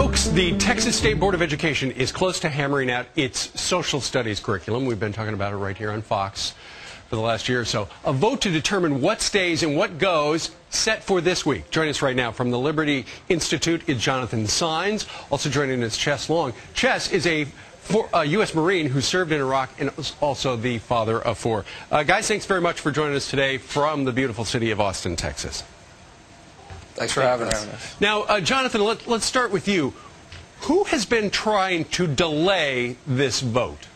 Folks, the Texas State Board of Education is close to hammering out its social studies curriculum. We've been talking about it right here on Fox for the last year or so. A vote to determine what stays and what goes set for this week. Joining us right now from the Liberty Institute is Jonathan Saenz. Also joining us, Chess Long. Chess is a U.S. Marine who served in Iraq and is also the father of four. Guys, thanks very much for joining us today from the beautiful city of Austin, Texas. Thanks for having us. Now, Jonathan, let's start with you. Who has been trying to delay this vote?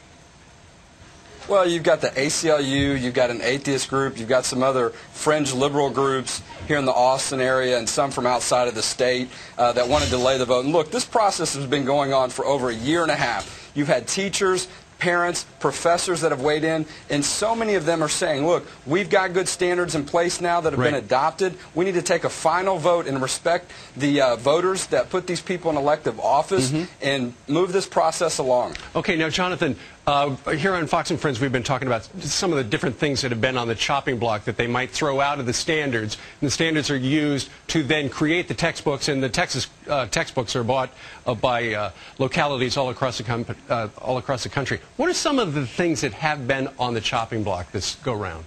Well, you've got the ACLU, you've got an atheist group, you've got some other fringe liberal groups here in the Austin area and some from outside of the state that want to delay the vote. And look, this process has been going on for over a year and a half. You've had teachers, parents, professors that have weighed in, and so many of them are saying, look, we've got good standards in place now that have been adopted. We need to take a final vote and respect the voters that put these people in elective office and move this process along. Okay, now, Jonathan, here on Fox and Friends, we've been talking about some of the different things that have been on the chopping block that they might throw out of the standards. And the standards are used to then create the textbooks, and the Texas textbooks are bought by localities all across the country. What are some of the things that have been on the chopping block this go-round?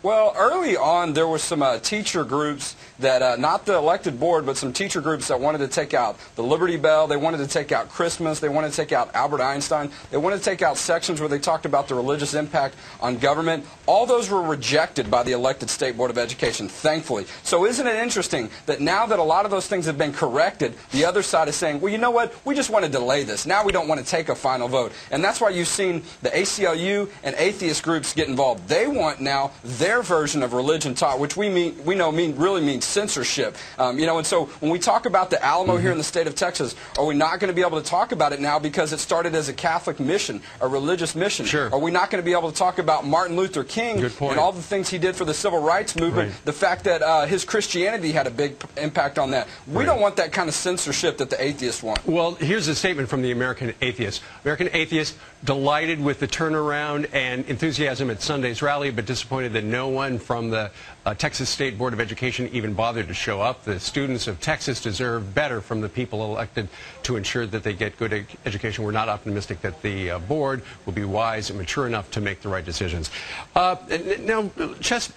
Well, early on, there were some teacher groups that, not the elected board, but some teacher groups that wanted to take out the Liberty Bell. They wanted to take out Christmas. They wanted to take out Albert Einstein. They wanted to take out sections where they talked about the religious impact on government. All those were rejected by the elected State Board of Education, thankfully. So isn't it interesting that now that a lot of those things have been corrected, the other side is saying, well, you know what? We just want to delay this. Now we don't want to take a final vote. And that's why you've seen the ACLU and atheist groups get involved. They want now their version of religion taught, which we know really means censorship. And so when we talk about the Alamo here in the state of Texas, are we not going to be able to talk about it now because it started as a Catholic mission, a religious mission? Sure. Are we not going to be able to talk about Martin Luther King and all the things he did for the civil rights movement, the fact that his Christianity had a big impact on that? We don't want that kind of censorship that the atheists want. Well, here's a statement from the American Atheist. American Atheist delighted with the turnaround and enthusiasm at Sunday's rally, but disappointed that no one from the Texas State Board of Education even bothered to show up. The students of Texas deserve better from the people elected to ensure that they get good education. We're not optimistic that the board will be wise and mature enough to make the right decisions. Now, Chess,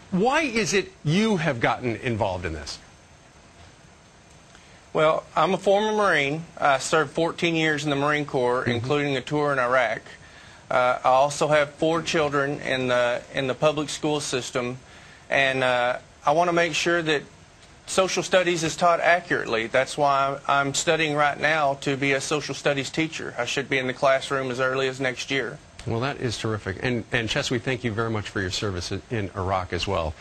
why is it you have gotten involved in this? Well, I'm a former Marine. I served 14 years in the Marine Corps, including a tour in Iraq. I also have 4 children in the public school system, and I want to make sure that social studies is taught accurately. That's why I'm studying right now to be a social studies teacher. I should be in the classroom as early as next year. Well, that is terrific. And Chess, we thank you very much for your service in Iraq as well.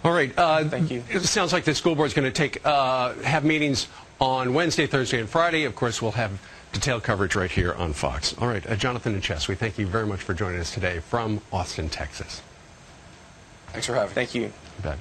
All right. Thank you. It sounds like the school board is going to have meetings on Wednesday, Thursday, and Friday. Of course, we'll have detailed coverage right here on Fox. All right, Jonathan and Chess, we thank you very much for joining us today from Austin, Texas. Thanks for having me. Thank you. You bet.